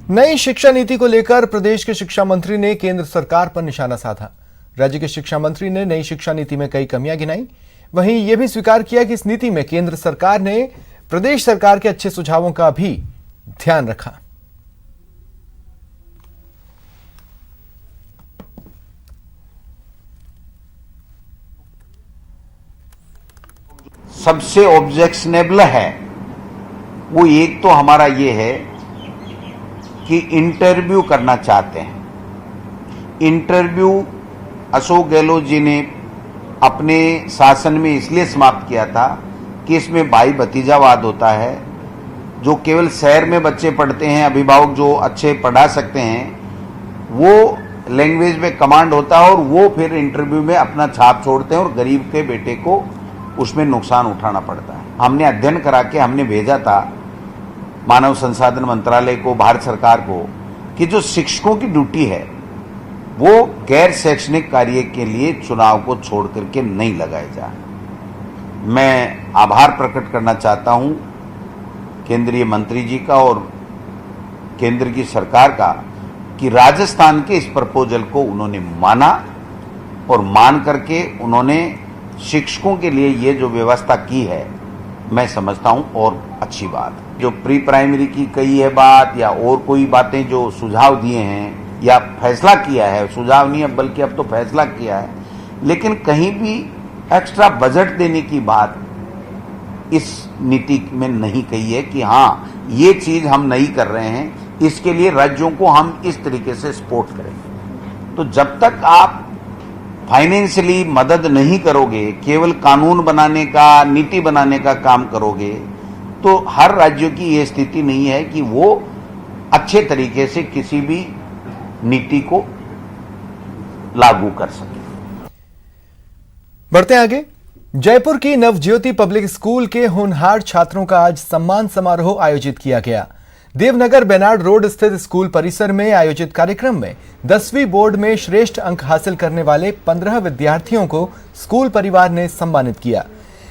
नई शिक्षा नीति को लेकर प्रदेश के शिक्षा मंत्री ने केंद्र सरकार पर निशाना साधा। राज्य के शिक्षा मंत्री ने नई शिक्षा नीति में कई कमियां गिनाई। वहीं यह भी स्वीकार किया कि इस नीति में केंद्र सरकार ने प्रदेश सरकार के अच्छे सुझावों का भी ध्यान रखा। सबसे ऑब्जेक्शनेबल है वो एक तो हमारा ये है कि इंटरव्यू करना चाहते हैं। इंटरव्यू अशोक गहलोत जी ने अपने शासन में इसलिए समाप्त किया था कि इसमें भाई भतीजावाद होता है। जो केवल शहर में बच्चे पढ़ते हैं, अभिभावक जो अच्छे पढ़ा सकते हैं, वो लैंग्वेज में कमांड होता है और वो फिर इंटरव्यू में अपना छाप छोड़ते हैं और गरीब के बेटे को उसमें नुकसान उठाना पड़ता है। हमने अध्ययन करा के हमने भेजा था मानव संसाधन मंत्रालय को, भारत सरकार को, कि जो शिक्षकों की ड्यूटी है वो गैर शैक्षणिक कार्य के लिए चुनाव को छोड़ करके नहीं लगाए जाए। मैं आभार प्रकट करना चाहता हूं केंद्रीय मंत्री जी का और केंद्र की सरकार का कि राजस्थान के इस प्रपोजल को उन्होंने माना और मान करके उन्होंने शिक्षकों के लिए ये जो व्यवस्था की है, मैं समझता हूं और अच्छी बात। जो प्री प्राइमरी की कही है बात या और कोई बातें जो सुझाव दिए हैं या फैसला किया है, सुझाव नहीं है बल्कि अब तो फैसला किया है, लेकिन कहीं भी एक्स्ट्रा बजट देने की बात इस नीति में नहीं कही है कि हाँ ये चीज हम नहीं कर रहे हैं, इसके लिए राज्यों को हम इस तरीके से सपोर्ट करेंगे। तो जब तक आप फाइनेंशियली मदद नहीं करोगे, केवल कानून बनाने का, नीति बनाने का काम करोगे, तो हर राज्य की यह स्थिति नहीं है कि वो अच्छे तरीके से किसी भी नीति को लागू कर सके। बढ़ते आगे। जयपुर की नवज्योति पब्लिक स्कूल के होनहार छात्रों का आज सम्मान समारोह आयोजित किया गया। देवनगर बेनाड रोड स्थित स्कूल परिसर में आयोजित कार्यक्रम में 10वीं बोर्ड में श्रेष्ठ अंक हासिल करने वाले 15 विद्यार्थियों को स्कूल परिवार ने सम्मानित किया।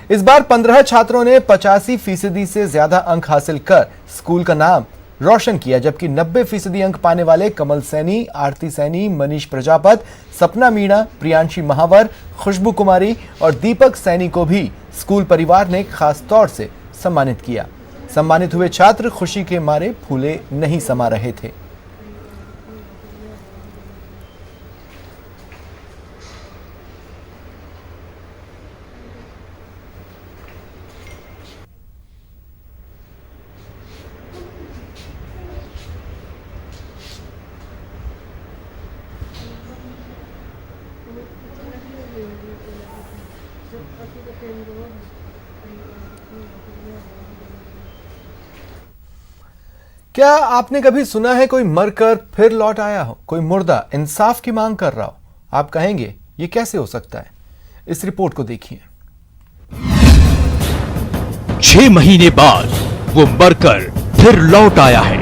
इस बार 15 छात्रों ने 85% से ज्यादा अंक हासिल कर स्कूल का नाम रोशन किया, जबकि 90% अंक पाने वाले कमल सैनी, आरती सैनी, मनीष प्रजापत, सपना मीणा, प्रियांशी महावर, खुशबू कुमारी और दीपक सैनी को भी स्कूल परिवार ने खास तौर से सम्मानित किया। सम्मानित हुए छात्र खुशी के मारे फूले नहीं समा रहे थे। क्या आपने कभी सुना है कोई मरकर फिर लौट आया हो, कोई मुर्दा इंसाफ की मांग कर रहा हो? आप कहेंगे ये कैसे हो सकता है? इस रिपोर्ट को देखिए। 6 महीने बाद वो मरकर फिर लौट आया है।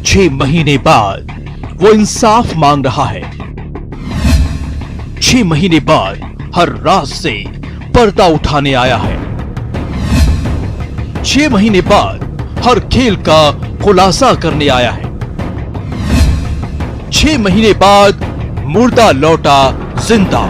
6 महीने बाद वो इंसाफ मांग रहा है। 6 महीने बाद हर राज से पर्दा उठाने आया है। 6 महीने बाद हर खेल का खुलासा करने आया है। 6 महीने बाद मुर्दा लौटा जिंदा।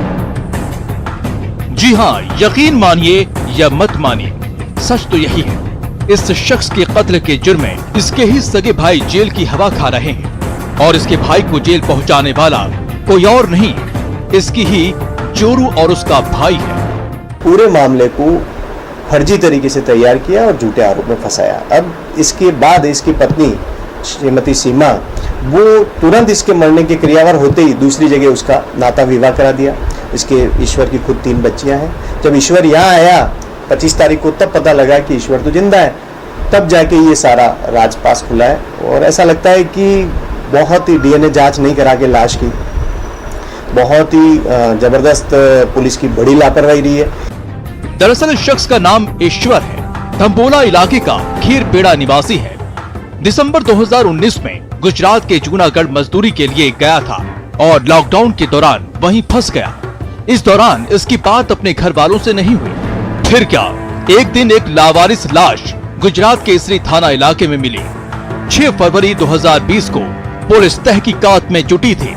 जी हां, यकीन मानिए या मत मानिए, सच तो यही है। इस शख्स के कत्ल के जुर्म में इसके ही सगे भाई जेल की हवा खा रहे हैं और इसके भाई को जेल पहुंचाने वाला कोई और नहीं, इसकी ही चोरू और उसका भाई है। पूरे मामले को फर्जी तरीके से तैयार किया और झूठे आरोप में फंसाया। अब इसके बाद इसकी पत्नी श्रीमती सीमा, वो तुरंत इसके मरने के क्रियावर होते ही दूसरी जगह उसका नाता विवाह करा दिया। इसके ईश्वर की खुद 3 बच्चियां हैं। जब ईश्वर यहाँ आया 25 तारीख को, तब पता लगा कि ईश्वर तो जिंदा है। तब जाके ये सारा राजपास खुला है और ऐसा लगता है कि बहुत ही डीएनए जांच नहीं करा के लाश की, बहुत ही जबरदस्त पुलिस की बड़ी लापरवाही रही है। दरअसल इस शख्स का नाम ईश्वर है। धम्बोला इलाके का खीरपेड़ा निवासी है। दिसंबर 2019 में गुजरात के जूनागढ़ मजदूरी के लिए गया था और लॉकडाउन के दौरान वहीं फंस गया। इस दौरान इसकी बात अपने घर वालों से नहीं हुई। फिर क्या, एक दिन एक लावारिस लाश गुजरात के इसरी थाना इलाके में मिली। 6 फरवरी 2020 को पुलिस तहकीकात में जुटी थी।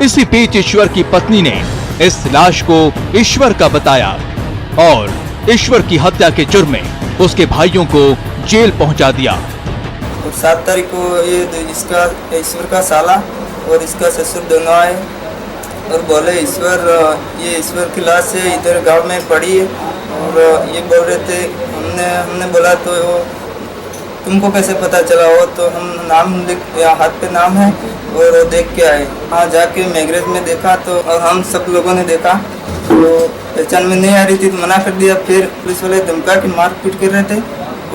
इसी बीच ईश्वर की पत्नी ने इस लाश को ईश्वर का बताया और ईश्वर की हत्या के जुर्म में उसके भाइयों को जेल पहुंचा दिया। और 7 तारीख को ये इसका ईश्वर का साला और इसका ससुर दोनों आए और बोले ये ईश्वर की लाश है इधर गांव में पड़ी है। और ये बोल रहे थे, हमने बोला तो तुमको कैसे पता चला? हो तो हम नाम हाथ पे नाम है और वो देख के आए। हाँ, जाके मैगरेज में देखा तो और हम सब लोगों ने देखा तो पहचान में नहीं आ रही थी तो मना कर दिया। फिर पुलिस वाले धमका के मार पीट कर रहे थे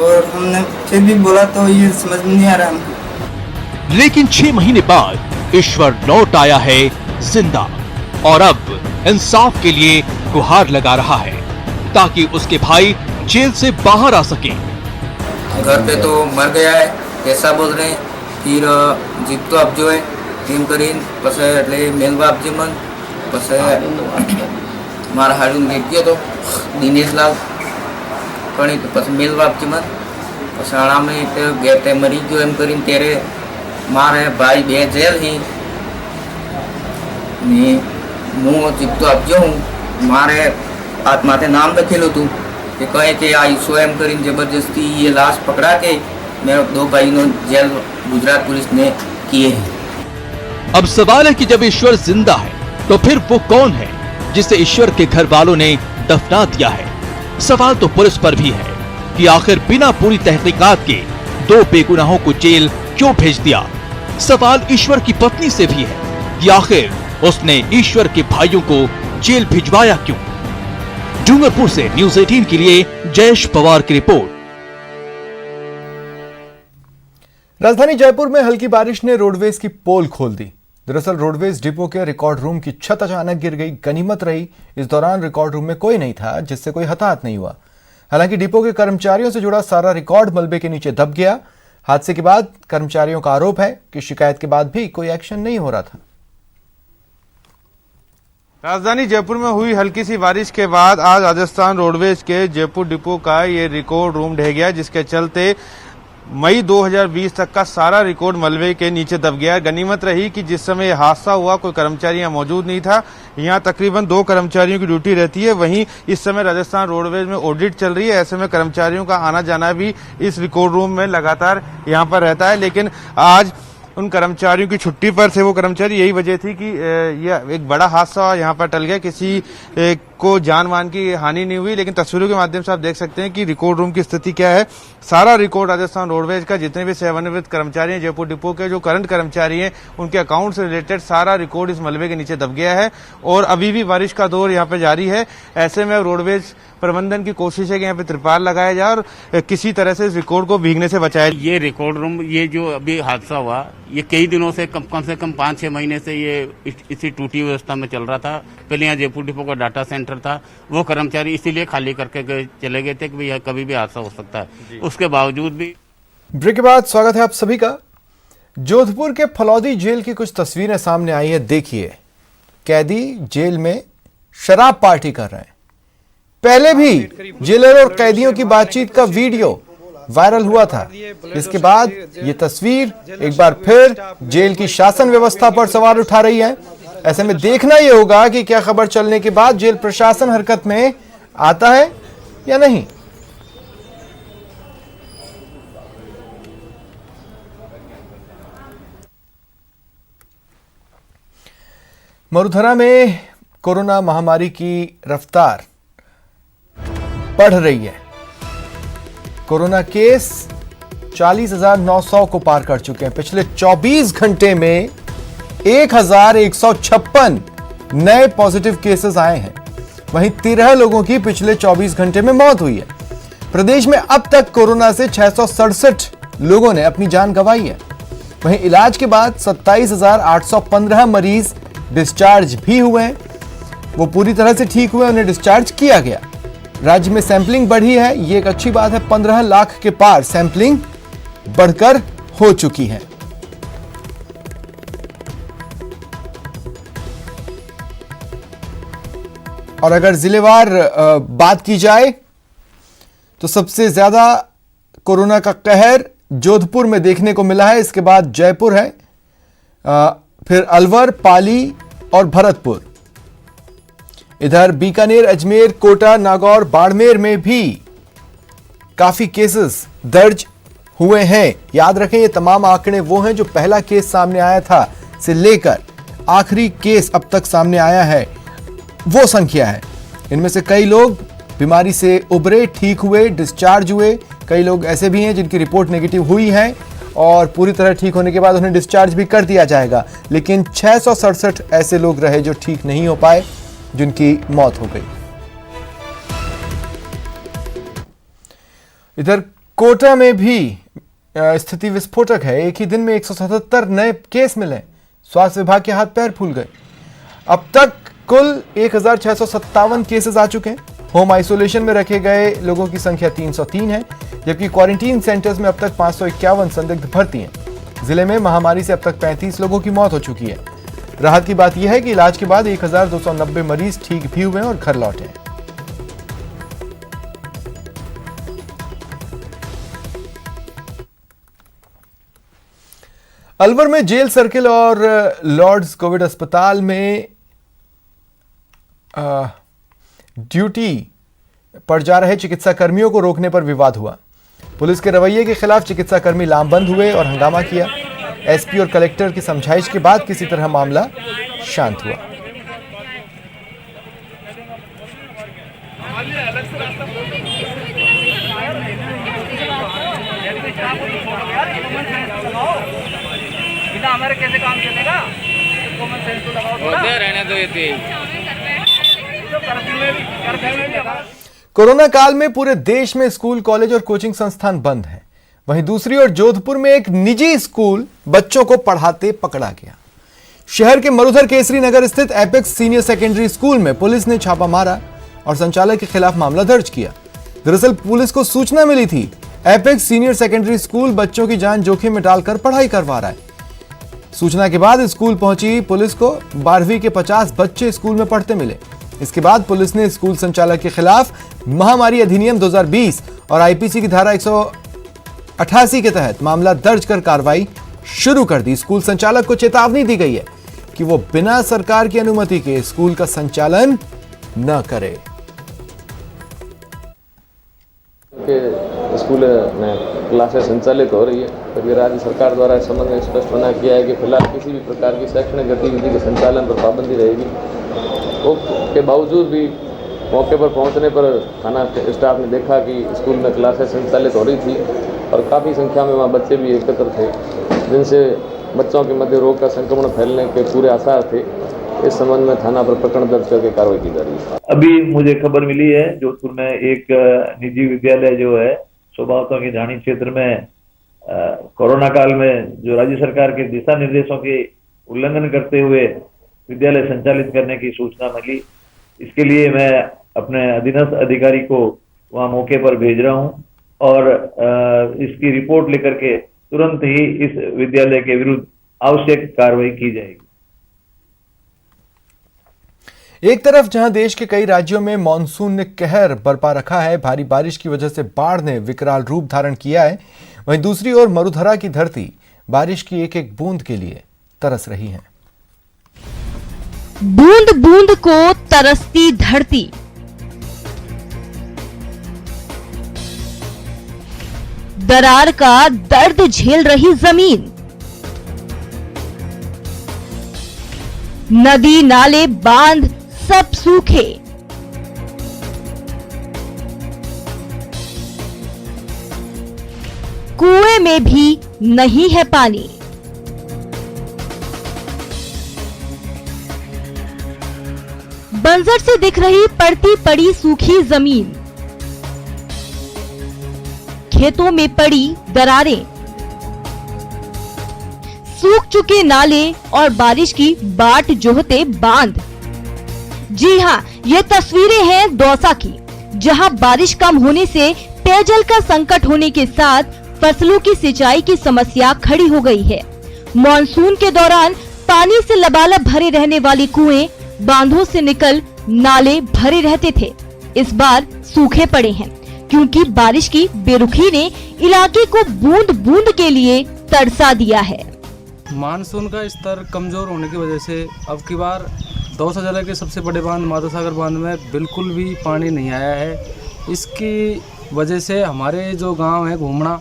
और हमने फिर भी बोला तो ये समझ में नहीं आ रहा हमको। लेकिन 6 महीने बाद ईश्वर लौट आया है जिंदा और अब इंसाफ के लिए गुहार लगा रहा है ताकि उसके भाई जेल से बाहर आ सके। घर पे तो मर गया है ऐसा बोल रहे हैं। फिर जीत तो अब जो है टीम करीन पस मेलवा जीवन पस मारा हारून देखिए तो दिनेश लाल कणी तो पस मेलवा जीवन पस आड़ा में तो गए मरी गयो एम करीन तेरे मारे भाई बे जेल ही मैं जीत तो अब जो हूँ मारे आत्मा से नाम रखेलो तू कि कहे कि आई स्वयं करीन जबरदस्ती ये लाश पकड़ा के मेरे 2 भाइयों जेल गुजरात पुलिस ने किए हैं। अब सवाल है कि जब ईश्वर जिंदा है तो फिर वो कौन है जिसे ईश्वर के घर वालों ने दफना दिया है? सवाल तो पुलिस पर भी है कि आखिर बिना पूरी तहकीकात के 2 बेगुनाहों को जेल क्यों भेज दिया। सवाल ईश्वर की पत्नी से भी है कि आखिर उसने ईश्वर के भाइयों को जेल भिजवाया क्यों। डूंगरपुर से न्यूज़ 18 के लिए जयेश पवार की रिपोर्ट। राजधानी जयपुर में हल्की बारिश ने रोडवेज की पोल खोल दी। दरअसल रोडवेज डिपो के रिकॉर्ड रूम की छत अचानक गिर गई। गनीमत रही इस दौरान रिकॉर्ड रूम में कोई नहीं था जिससे कोई हताहत नहीं हुआ। हालांकि डिपो के कर्मचारियों से जुड़ा सारा रिकॉर्ड मलबे के नीचे दब गया। हादसे के बाद कर्मचारियों का आरोप है कि शिकायत के बाद भी कोई एक्शन नहीं हो रहा था। राजधानी जयपुर में हुई हल्की सी बारिश के बाद आज राजस्थान रोडवेज के जयपुर डिपो का ये रिकॉर्ड रूम ढह गया, जिसके चलते मई 2020 तक का सारा रिकॉर्ड मलबे के नीचे दब गया। गनीमत रही कि जिस समय यह हादसा हुआ कोई कर्मचारी यहाँ मौजूद नहीं था। यहाँ तकरीबन 2 कर्मचारियों की ड्यूटी रहती है। वहीं इस समय राजस्थान रोडवेज में ऑडिट चल रही है। ऐसे में कर्मचारियों का आना जाना भी इस रिकॉर्ड रूम में लगातार यहाँ पर रहता है। लेकिन आज उन कर्मचारियों की छुट्टी पर थे वो कर्मचारी। यही वजह थी कि यह एक बड़ा हादसा यहाँ पर टल गया। किसी को जान मान की हानि नहीं हुई। लेकिन तस्वीरों के माध्यम से आप देख सकते हैं कि रिकॉर्ड रूम की स्थिति क्या है। सारा रिकॉर्ड राजस्थान रोडवेज का जितने भी सेवानिवृत्त कर्मचारी हैं जयपुर डिपो के, जो करंट कर्मचारी हैं, उनके अकाउंट से रिलेटेड सारा रिकॉर्ड इस मलबे के नीचे दब गया है। और अभी भी बारिश का दौर यहाँ पे जारी है। ऐसे में रोडवेज प्रबंधन की कोशिश है कि यहाँ पे त्रिपाल लगाया जाए और किसी तरह से इस रिकॉर्ड को भीगने से बचाया जाए। ये रिकॉर्ड रूम, ये जो अभी हादसा हुआ, ये कई दिनों से कम से कम 5-6 महीने से ये इसी टूटी व्यवस्था में चल रहा था। पहले यहाँ जयपुर डिपो का डाटा सेंटर था, वो कर्मचारी इसीलिए खाली करके चले गए थे कि भैया कभी भी हादसा हो सकता है। उसके बावजूद भी। ब्रेक के बाद स्वागत है आप सभी का। जोधपुर के फलौदी जेल की कुछ तस्वीरें सामने आई है। देखिए, कैदी जेल में शराब पार्टी कर रहे हैं। पहले भी जेलर और कैदियों की बातचीत का वीडियो वायरल हुआ था। इसके बाद ये तस्वीर एक बार फिर जेल की शासन व्यवस्था पर सवाल उठा रही है। ऐसे में देखना यह होगा कि क्या खबर चलने के बाद जेल प्रशासन हरकत में आता है या नहीं। मरुधरा में कोरोना महामारी की रफ्तार बढ़ रही है। कोरोना केस 40,900 को पार कर चुके हैं। पिछले 24 घंटे में 1,156 नए पॉजिटिव केसेस आए हैं। वहीं 13 लोगों की पिछले 24 घंटे में मौत हुई है। प्रदेश में अब तक कोरोना से 667 लोगों ने अपनी जान गंवाई है। वहीं इलाज के बाद 27,815 मरीज डिस्चार्ज भी हुए हैं। वो पूरी तरह से ठीक हुए, उन्हें डिस्चार्ज किया गया। राज्य में सैंपलिंग बढ़ी है, ये एक अच्छी बात है। 15 लाख के पार सैंपलिंग बढ़कर हो चुकी है। और अगर जिलेवार बात की जाए तो सबसे ज्यादा कोरोना का कहर जोधपुर में देखने को मिला है। इसके बाद जयपुर है, फिर अलवर, पाली और भरतपुर। इधर बीकानेर, अजमेर, कोटा, नागौर, बाड़मेर में भी काफी केसेस दर्ज हुए हैं। याद रखें, ये तमाम आंकड़े वो हैं जो पहला केस सामने आया था से लेकर आखिरी केस अब तक सामने आया है, वो संख्या है। इनमें से कई लोग बीमारी से उबरे, ठीक हुए, डिस्चार्ज हुए। कई लोग ऐसे भी हैं जिनकी रिपोर्ट नेगेटिव हुई है और पूरी तरह ठीक होने के बाद उन्हें डिस्चार्ज भी कर दिया जाएगा। लेकिन 667 ऐसे लोग रहे जो ठीक नहीं हो पाए, जिनकी मौत हो गई। इधर कोटा में भी स्थिति विस्फोटक है। एक ही दिन में 177 नए केस मिले। स्वास्थ्य विभाग के हाथ पैर फूल गए। अब तक कुल 1657 केसेस आ चुके हैं। होम आइसोलेशन में रखे गए लोगों की संख्या 303 है, जबकि क्वारंटीन सेंटर्स में अब तक 551 संदिग्ध भर्ती हैं। जिले में महामारी से अब तक 35 लोगों की मौत हो चुकी है। राहत की बात यह है कि इलाज के बाद 1290 मरीज ठीक भी हुए और घर लौटे। अलवर में जेल सर्किल और लॉर्ड्स कोविड अस्पताल में ड्यूटी पर जा रहे चिकित्सा कर्मियों को रोकने पर विवाद हुआ। पुलिस के रवैये के खिलाफ चिकित्सा कर्मी लामबंद हुए और हंगामा किया। एसपी और कलेक्टर की समझाइश के बाद किसी तरह मामला शांत हुआ। हमारे कैसे काम चलेगा? कॉमन सेंस तो लगाओ थोड़ा। रहने दो ये कोरोना काल में पूरे देश में स्कूल, कॉलेज और कोचिंग संस्थान बंद हैं। वहीं दूसरी ओर जोधपुर में एक निजी स्कूल बच्चों को पढ़ाते पकड़ा गया। शहर के मरुधर केसरी नगर स्थित एपेक्स सीनियर सेकेंडरी स्कूल में पुलिस ने छापा मारा और संचालक के खिलाफ मामला दर्ज किया। दरअसल पुलिस को सूचना मिली थी एपेक्स सीनियर सेकेंडरी स्कूल बच्चों की जान जोखिम में डालकर पढ़ाई करवा रहा है। सूचना के बाद स्कूल पहुंची पुलिस को 12वीं के 50 बच्चे स्कूल में पढ़ते मिले। इसके बाद पुलिस ने स्कूल संचालक के खिलाफ महामारी अधिनियम 2020 और आईपीसी की धारा 188 के तहत मामला दर्ज कर कार्रवाई शुरू कर दी। स्कूल संचालक को चेतावनी दी गई है कि वो बिना सरकार की अनुमति के स्कूल का संचालन न करे। स्कूल में क्लासेस संचालित हो रही है, तो राज्य सरकार द्वारा इस संबंध में स्पष्ट होना किया है कि फिलहाल किसी भी प्रकार की शैक्षणिक गतिविधि के संचालन पर पाबंदी रहेगी। के बावजूद भी मौके पर पहुंचने पर थाना स्टाफ ने देखा कि स्कूल में क्लासेस संचालित हो रही थी और काफ़ी संख्या में वहाँ बच्चे भी एकत्र थे, जिनसे बच्चों के मध्य रोग का संक्रमण फैलने के पूरे आसार थे। इस संबंध में थाना पर प्रकरण दर्ज करके कार्रवाई की जा रही है। अभी मुझे खबर मिली है जोधपुर में एक निजी विद्यालय जो है सोबावतों के ढाणी क्षेत्र में कोरोना काल में जो राज्य सरकार के दिशा निर्देशों के उल्लंघन करते हुए विद्यालय संचालित करने की सूचना मिली। इसके लिए मैं अपने अधीनस्थ अधिकारी को वहां मौके पर भेज रहा हूं और इसकी रिपोर्ट लेकर के तुरंत ही इस विद्यालय के विरुद्ध आवश्यक कार्रवाई की जाएगी। एक तरफ जहां देश के कई राज्यों में मानसून ने कहर बरपा रखा है, भारी बारिश की वजह से बाढ़ ने विकराल रूप धारण किया है, वहीं दूसरी ओर मरुधरा की धरती बारिश की एक एक बूंद के लिए तरस रही है। बूंद बूंद को तरसती धरती, दरार का दर्द झेल रही जमीन, नदी नाले बांध सब सूखे, कुएं में भी नहीं है पानी। बंजर से दिख रही पड़ती पड़ी सूखी जमीन, खेतों में पड़ी दरारें, सूख चुके नाले और बारिश की बाट जोहते बांध। जी हां, ये तस्वीरें हैं दौसा की, जहां बारिश कम होने से पेयजल का संकट होने के साथ फसलों की सिंचाई की समस्या खड़ी हो गई है। मॉनसून के दौरान पानी से लबालब भरे रहने वाले कुएं, बांधों से निकल नाले भरे रहते थे, इस बार सूखे पड़े हैं। क्योंकि बारिश की बेरुखी ने इलाके को बूंद बूंद के लिए तरसा दिया है। मानसून का स्तर कमजोर होने की वजह से अब की बार दौसा जिले के सबसे बड़े बांध माधव सागर बांध में बिल्कुल भी पानी नहीं आया है। इसकी वजह से हमारे जो गांव है घूमना,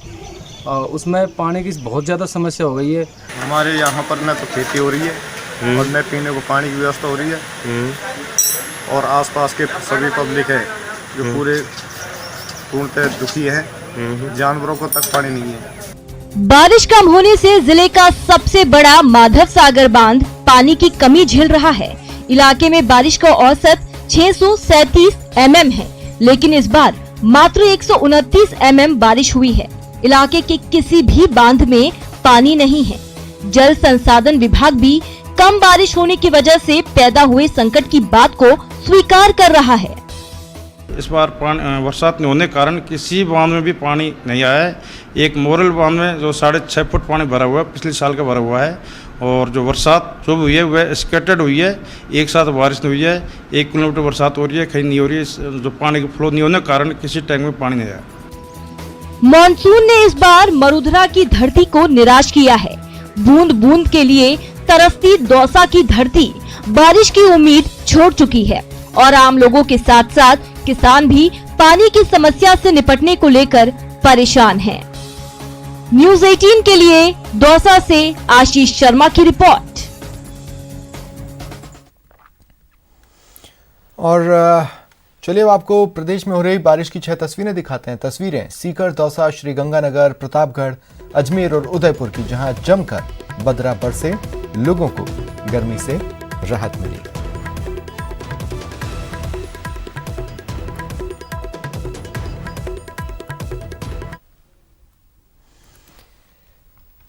उसमें पानी की बहुत ज़्यादा समस्या हो गई है। हमारे यहाँ पर न तो खेती हो रही है और न पीने को पानी की व्यवस्था हो रही है, और आसपास के सभी पब्लिक है जो पूरे पूर्णतः दुखी है। जानवरों को तक पानी नहीं है। बारिश कम होने से जिले का सबसे बड़ा माधव सागर बांध पानी की कमी झेल रहा है। इलाके में बारिश का औसत 637 mm है, लेकिन इस बार मात्र 129 mm बारिश हुई है। इलाके के किसी भी बांध में पानी नहीं है। जल संसाधन विभाग भी कम बारिश होने की वजह से पैदा हुए संकट की बात को स्वीकार कर रहा है। इस बार बरसात नहीं होने के कारण किसी बांध में भी पानी नहीं आया है। एक मोरल बांध में जो 6.5 फुट पानी भरा हुआ है, पिछले साल का भरा हुआ है, और जो बरसात जो भी हुई है वह स्कैटर्ड हुई है, एक साथ बारिश नहीं हुई है। 1 किलोमीटर बरसात हो रही है, कहीं नहीं हो रही है। जो पानी का फ्लो नहीं होने के कारण किसी टैंक में पानी नहीं आया। मॉनसून ने इस बार मरुधरा की धरती को निराश किया है। बूंद बूंद के लिए तरसती दौसा की धरती बारिश की उम्मीद छोड़ चुकी है, और आम लोगों के साथ साथ किसान भी पानी की समस्या से निपटने को लेकर परेशान हैं। न्यूज़ 18 के लिए दौसा से आशीष शर्मा की रिपोर्ट। और चलिए अब आपको प्रदेश में हो रही बारिश की 6 तस्वीरें दिखाते हैं। तस्वीरें सीकर, दौसा, श्रीगंगानगर, प्रतापगढ़, अजमेर और उदयपुर की, जहां जमकर बदरा बरसे, लोगों को गर्मी से राहत मिली।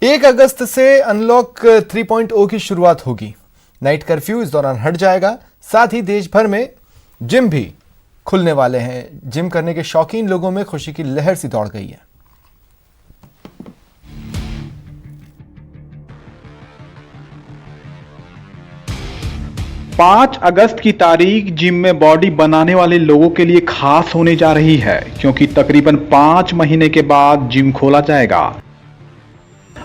एक अगस्त से अनलॉक 3.0 की शुरुआत होगी। नाइट कर्फ्यू इस दौरान हट जाएगा। साथ ही देश भर में जिम भी खुलने वाले हैं। जिम करने के शौकीन लोगों में खुशी की लहर सी दौड़ गई है। पाँच अगस्त की तारीख जिम में बॉडी बनाने वाले लोगों के लिए खास होने जा रही है, क्योंकि तकरीबन 5 महीने के बाद जिम खोला जाएगा।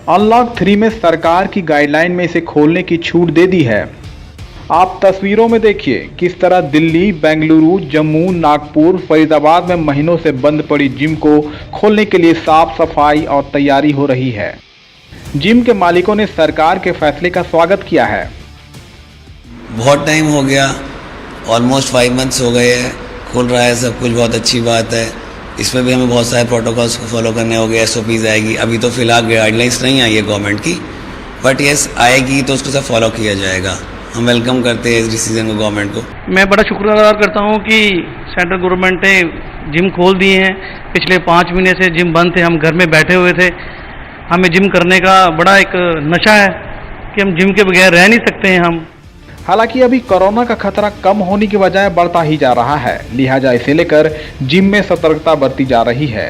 अनलॉक 3 में सरकार की गाइडलाइन में इसे खोलने की छूट दे दी है। आप तस्वीरों में देखिए किस तरह दिल्ली, बेंगलुरु, जम्मू, नागपुर, फरीदाबाद में महीनों से बंद पड़ी जिम को खोलने के लिए साफ सफाई और तैयारी हो रही है। जिम के मालिकों ने सरकार के फैसले का स्वागत किया है। बहुत टाइम हो गया, ऑलमोस्ट 5 मंथ्स हो गए हैं, खुल रहा है सब कुछ, बहुत अच्छी बात है। इसमें भी हमें बहुत सारे प्रोटोकॉल्स को फॉलो करने होंगे, SOPs आएगी। अभी तो फिलहाल गाइडलाइंस नहीं आई है गवर्नमेंट की, बट यस आएगी तो उसको सब फॉलो किया जाएगा। हम वेलकम करते हैं इस डिसीजन को, गवर्नमेंट को। मैं बड़ा शुक्रगुजार करता हूँ कि सेंट्रल गवर्नमेंट ने जिम खोल दिए हैं। पिछले 5 महीने से जिम बंद थे, हम घर में बैठे हुए थे। हमें जिम करने का बड़ा एक नशा है कि हम जिम के बगैर रह नहीं सकते हैं हम। हालांकि अभी कोरोना का खतरा कम होने की बजाय बढ़ता ही जा रहा है, लिहाजा इसे लेकर जिम में सतर्कता बरती जा रही है।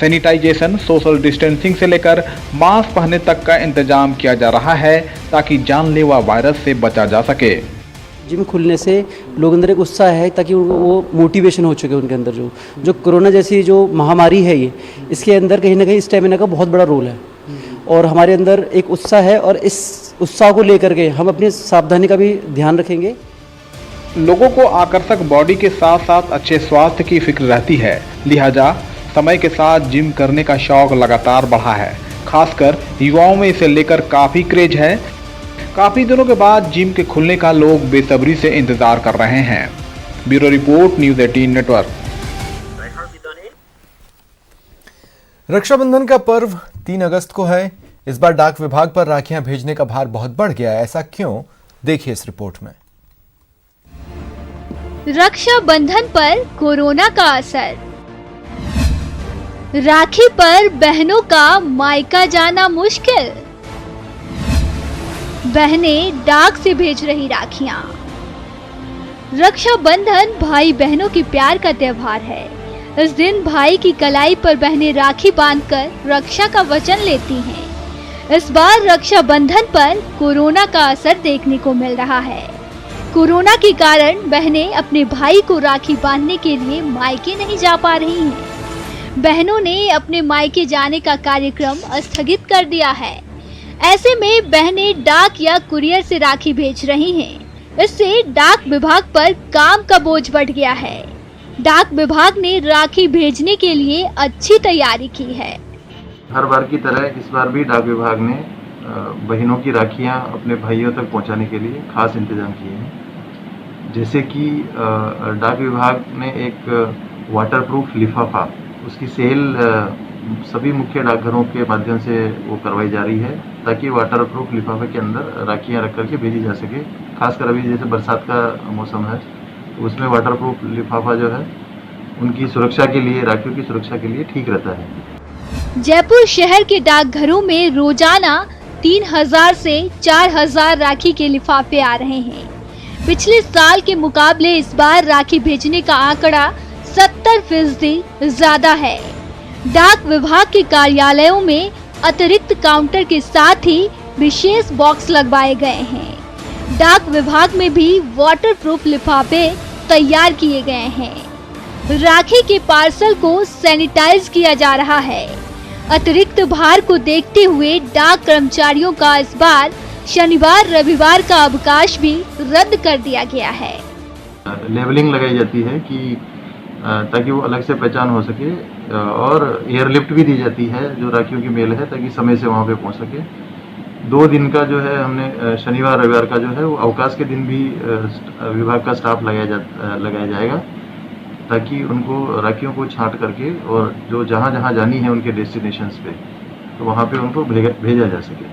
सैनिटाइजेशन, सोशल डिस्टेंसिंग से लेकर मास्क पहनने तक का इंतजाम किया जा रहा है, ताकि जानलेवा वायरस से बचा जा सके। जिम खुलने से लोगों अंदर एक उत्साह है, ताकि वो मोटिवेशन हो चुके उनके अंदर। जो कोरोना जैसी जो महामारी है, ये इसके अंदर कहीं ना कहीं स्टेमिना का बहुत बड़ा रोल है, और हमारे अंदर एक उत्साह है, और इस उत्साह को लेकर के हम अपनी सावधानी का भी ध्यान रखेंगे। लोगों को आकर्षक बॉडी के साथ साथ अच्छे स्वास्थ्य की फिक्र रहती है, लिहाजा समय के साथ जिम करने का शौक लगातार बढ़ा है। खासकर युवाओं में इसे लेकर काफ़ी क्रेज है। काफ़ी दिनों के बाद जिम के खुलने का लोग बेसब्री से इंतजार कर रहे हैं। Bureau report, news 18 network. Rakshabandhan का पर्व 3 अगस्त को है। इस बार डाक विभाग पर राखियां भेजने का भार बहुत बढ़ गया है। ऐसा क्यों, देखिए इस रिपोर्ट में। रक्षाबंधन पर कोरोना का असर, राखी पर बहनों का मायका जाना मुश्किल, बहनें डाक से भेज रही राखियां। रक्षाबंधन भाई बहनों की प्यार का त्योहार है। इस दिन भाई की कलाई पर बहनें राखी बांधकर रक्षा का वचन लेती हैं। इस बार रक्षाबंधन पर कोरोना का असर देखने को मिल रहा है। कोरोना के कारण बहनें अपने भाई को राखी बांधने के लिए मायके नहीं जा पा रही हैं। बहनों ने अपने मायके जाने का कार्यक्रम स्थगित कर दिया है। ऐसे में बहनें डाक या कुरियर से राखी भेज रही हैं। इससे डाक विभाग पर काम का बोझ बढ़ गया है। डाक विभाग ने राखी भेजने के लिए अच्छी तैयारी की है। हर बार की तरह इस बार भी डाक विभाग ने बहनों की राखियां अपने भाइयों तक पहुंचाने के लिए खास इंतजाम किए हैं। जैसे कि डाक विभाग ने एक वाटरप्रूफ लिफाफा, उसकी सेल सभी मुख्य डाकघरों के माध्यम से वो करवाई जा रही है, ताकि वाटरप्रूफ लिफाफे के अंदर राखियां रख करके भेजी जा सके। खासकर अभी जैसे बरसात का मौसम है, तो उसमें वाटरप्रूफ लिफाफा जो है उनकी सुरक्षा के लिए, राखियों की सुरक्षा के लिए ठीक रहता है। जयपुर शहर के डाकघरों में रोजाना 3000 से 4000 राखी के लिफाफे आ रहे हैं। पिछले साल के मुकाबले इस बार राखी भेजने का आंकड़ा 70% ज्यादा है। डाक विभाग के कार्यालयों में अतिरिक्त काउंटर के साथ ही विशेष बॉक्स लगवाए गए हैं। डाक विभाग में भी वाटरप्रूफ लिफाफे तैयार किए गए हैं। राखी के पार्सल को सैनिटाइज किया जा रहा है। अतिरिक्त भार को देखते हुए डाक कर्मचारियों का इस बार शनिवार रविवार का अवकाश भी रद्द कर दिया गया है। लेबलिंग लगाई जाती है कि ताकि वो अलग से पहचान हो सके, और एयरलिफ्ट भी दी जाती है जो राखियों की मेल है, ताकि समय से वहाँ पे पहुँच सके। 2 दिन का जो है हमने शनिवार रविवार का जो है वो अवकाश के दिन भी विभाग का स्टाफ लगाया जाएगा, ताकि उनको राखियों को छांट करके और जो जहाँ जानी है उनके डेस्टिनेशंस पे, तो वहाँ पे उनको भेजा जा सके।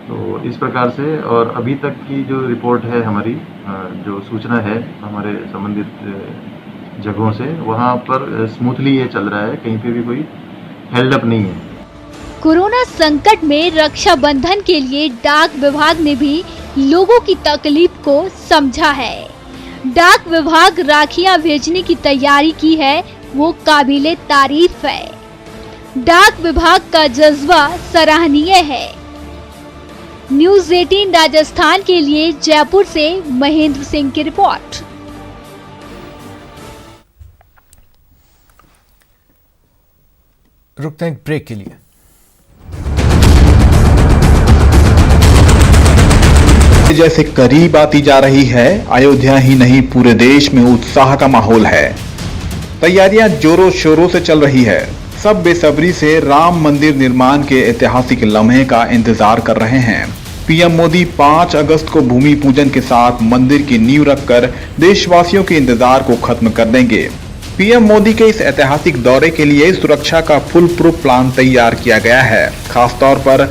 तो इस प्रकार से, और अभी तक की जो रिपोर्ट है हमारी, जो सूचना है हमारे संबंधित जगहों से, वहाँ पर स्मूथली ये चल रहा है, कहीं पे भी कोई हेल्ड अप नहीं है। कोरोना संकट में रक्षाबंधन के लिए डाक विभाग ने भी लोगों की तकलीफ को समझा है। डाक विभाग राखियां भेजने की तैयारी की है, वो काबिले तारीफ है। डाक विभाग का जज्बा सराहनीय है। न्यूज़ 18 राजस्थान के लिए जयपुर से महेंद्र सिंह की रिपोर्ट। रुकते हैं ब्रेक के लिए। जैसे करीब आती जा रही है, अयोध्या ही नहीं पूरे देश में उत्साह का माहौल है। तैयारियां जोरों शोरों से चल रही है। सब बेसब्री से राम मंदिर निर्माण के ऐतिहासिक लम्हे का इंतजार कर रहे हैं। पीएम मोदी 5 अगस्त को भूमि पूजन के साथ मंदिर की नींव रखकर देशवासियों के इंतजार को खत्म कर देंगे। पीएम मोदी के इस ऐतिहासिक दौरे के लिए सुरक्षा का फुल प्रूफ प्लान तैयार किया गया है। खासतौर पर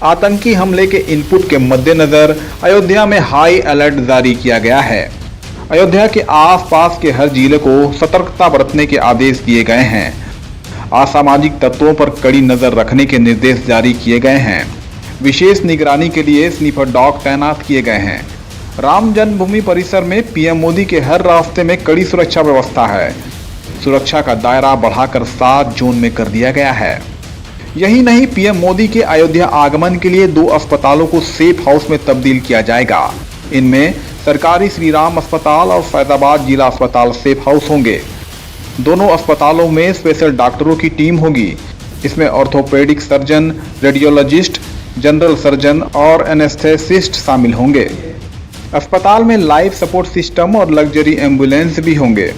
आतंकी हमले के इनपुट के मद्देनजर अयोध्या में हाई अलर्ट जारी किया गया है। अयोध्या के आसपास के हर जिले को सतर्कता बरतने के आदेश दिए गए हैं। असामाजिक तत्वों पर कड़ी नजर रखने के निर्देश जारी किए गए हैं। विशेष निगरानी के लिए स्नीफर डॉग तैनात किए गए हैं। राम जन्मभूमि परिसर में पीएम मोदी के हर रास्ते में कड़ी सुरक्षा व्यवस्था है। सुरक्षा का दायरा बढ़ाकर 7 जोन में कर दिया गया है। यही नहीं, पीएम मोदी के अयोध्या आगमन के लिए 2 अस्पतालों को सेफ हाउस में तब्दील किया जाएगा। इनमें सरकारी श्री राम अस्पताल और फैजाबाद जिला अस्पताल सेफ हाउस होंगे। दोनों अस्पतालों में स्पेशल डॉक्टरों की टीम होगी। इसमें orthopaedic surgeon, radiologist, general surgeon और एनेस्थेसिस्ट शामिल होंगे। अस्पताल में लाइफ सपोर्ट सिस्टम और लग्जरी एम्बुलेंस भी होंगे।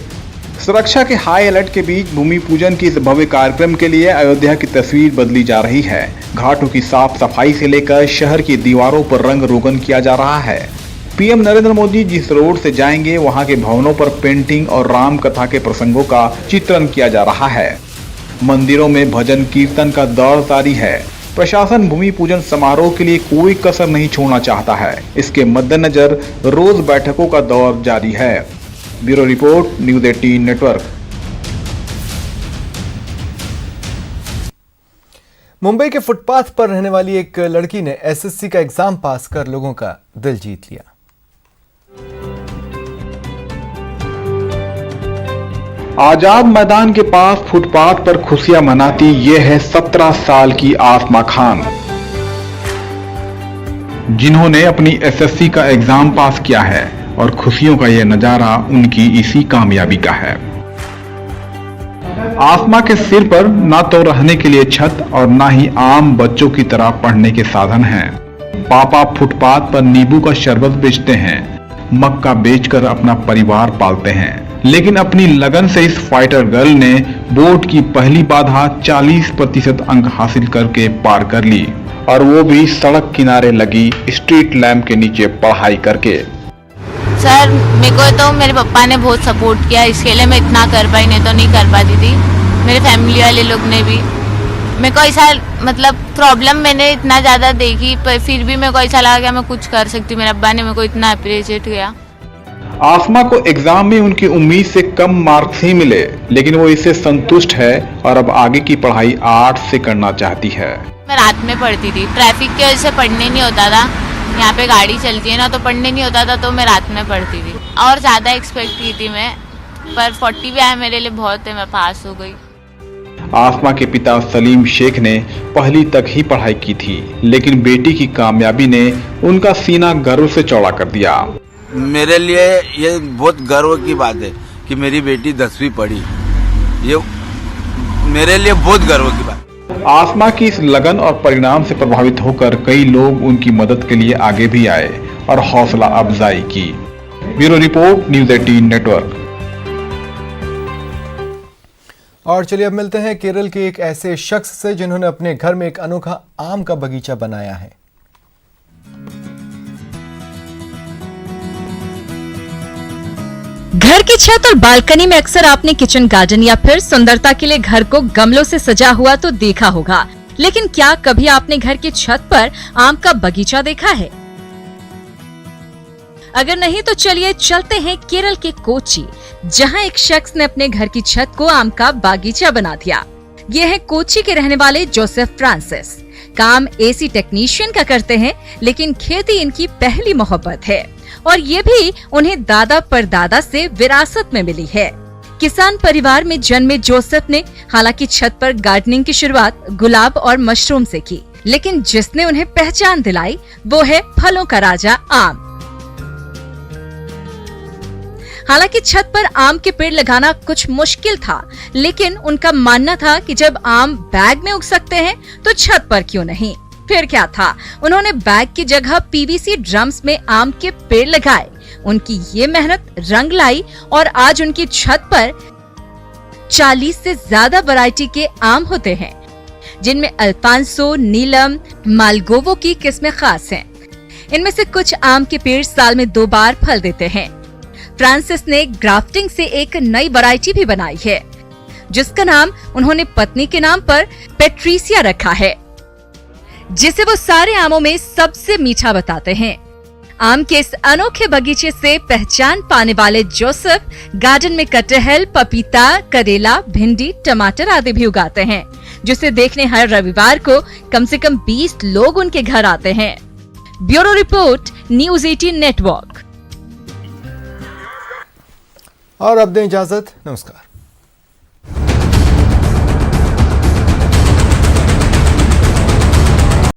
सुरक्षा के हाई अलर्ट के बीच भूमि पूजन की इस भव्य कार्यक्रम के लिए अयोध्या की तस्वीर बदली जा रही है। घाटों की साफ सफाई से लेकर शहर की दीवारों पर रंग रोगन किया जा रहा है। पीएम नरेंद्र मोदी जिस रोड से जाएंगे, वहां के भवनों पर पेंटिंग और राम कथा के प्रसंगों का चित्रण किया जा रहा है। मंदिरों में भजन कीर्तन का दौर जारी है। प्रशासन भूमि पूजन समारोह के लिए कोई कसर नहीं छोड़ना चाहता है। इसके मद्देनजर रोज बैठकों का दौर जारी है। Bureau report, news 18 network. Mumbai के फुटपाथ पर रहने वाली एक लड़की ने एसएससी का एग्जाम पास कर लोगों का दिल जीत लिया। आजाद मैदान के पास फुटपाथ पर खुशियां मनाती ये है 17 साल की आसमा खान, जिन्होंने अपनी एसएससी का एग्जाम पास किया है और खुशियों का यह नजारा उनकी इसी कामयाबी का है। आसमा के सिर पर ना तो रहने के लिए छत और ना ही आम बच्चों की तरह पढ़ने के साधन हैं। पापा फुटपाथ पर नींबू का शरबत बेचते हैं, मक्का बेचकर अपना परिवार पालते हैं। लेकिन अपनी लगन से इस फाइटर गर्ल ने बोर्ड की पहली बाधा 40% अंक हासिल करके पार कर ली, और वो भी सड़क किनारे लगी स्ट्रीट लैंप के नीचे पढ़ाई करके। सर मेरे को तो मेरे पापा ने बहुत सपोर्ट किया, इसके लिए मैं इतना कर पाई, नहीं तो नहीं कर पाती थी। मेरे फैमिली वाले लोग ने भी मेरे को ऐसा मतलब प्रॉब्लम मैंने इतना ज़्यादा देखी, पर फिर भी मेरे को ऐसा लगा कि मैं कुछ कर सकती हूँ। मेरे अब्बा ने मेरे को इतना अप्रिशिएट किया। आसमा को एग्जाम में उनकी उम्मीद से कम मार्क्स ही मिले, लेकिन वो इससे संतुष्ट है और अब आगे की पढ़ाई आर्ट से करना चाहती है। मैं रात में पढ़ती थी, ट्रैफिक की वजह से पढ़ने नहीं होता था। यहाँ पे गाड़ी चलती है ना, तो पढ़ने नहीं होता था, तो मैं रात में पढ़ती थी। और ज़्यादा एक्सपेक्ट की थी मैं, पर 40 भी आया मेरे लिए बहुत है, मैं पास हो गई। आसमा के पिता सलीम शेख ने पहली तक ही पढ़ाई की थी, लेकिन बेटी की कामयाबी ने उनका सीना गर्व से चौड़ा कर दिया। मेरे लिए ये बहुत गर्व की बात है कि मेरी बेटी 10वीं पढ़ी, ये मेरे लिए बहुत गर्व की बात। आसमा की इस लगन और परिणाम से प्रभावित होकर कई लोग उनकी मदद के लिए आगे भी आए और हौसला अफजाई की। Bureau report, news 18 network. और चलिए अब मिलते हैं केरल के एक ऐसे शख्स से जिन्होंने अपने घर में एक अनोखा आम का बगीचा बनाया है। घर की छत और बालकनी में अक्सर आपने किचन गार्डन या फिर सुंदरता के लिए घर को गमलों से सजा हुआ तो देखा होगा, लेकिन क्या कभी आपने घर की छत पर आम का बगीचा देखा है? अगर नहीं तो चलिए चलते हैं केरल के कोच्चि, जहां एक शख्स ने अपने घर की छत को आम का बागीचा बना दिया। ये है कोच्चि के रहने वाले जोसेफ फ्रांसिस। काम एसी टेक्नीशियन का करते हैं, लेकिन खेती इनकी पहली मोहब्बत है और ये भी उन्हें दादा परदादा से विरासत में मिली है। किसान परिवार में जन्मे जोसेफ ने हालांकि छत पर गार्डनिंग की शुरुआत गुलाब और मशरूम से की, लेकिन जिसने उन्हें पहचान दिलाई वो है फलों का राजा आम। हालांकि छत पर आम के पेड़ लगाना कुछ मुश्किल था, लेकिन उनका मानना था कि जब आम बैग में उग सकते हैं तो छत पर क्यों नहीं। फिर क्या था, उन्होंने बैग की जगह पीवीसी ड्रम्स में आम के पेड़ लगाए। उनकी ये मेहनत रंग लाई और आज उनकी छत पर 40 से ज्यादा वैरायटी के आम होते हैं, जिनमें अल्फांसो, नीलम, मालगोवो की किस्में खास हैं। इनमें से कुछ आम के पेड़ साल में 2 बार फल देते हैं। फ्रांसिस ने ग्राफ्टिंग से एक नई वैरायटी भी बनाई है, जिसका नाम उन्होंने पत्नी के नाम पर पेट्रिसिया रखा है, जिसे वो सारे आमों में सबसे मीठा बताते हैं। आम के इस अनोखे बगीचे से पहचान पाने वाले जोसेफ गार्डन में कटहल, पपीता, करेला, भिंडी, टमाटर आदि भी उगाते हैं, जिसे देखने हर रविवार को कम से कम 20 लोग उनके घर आते हैं। Bureau report, news 18 network. और अब दें इजाजत, नमस्कार।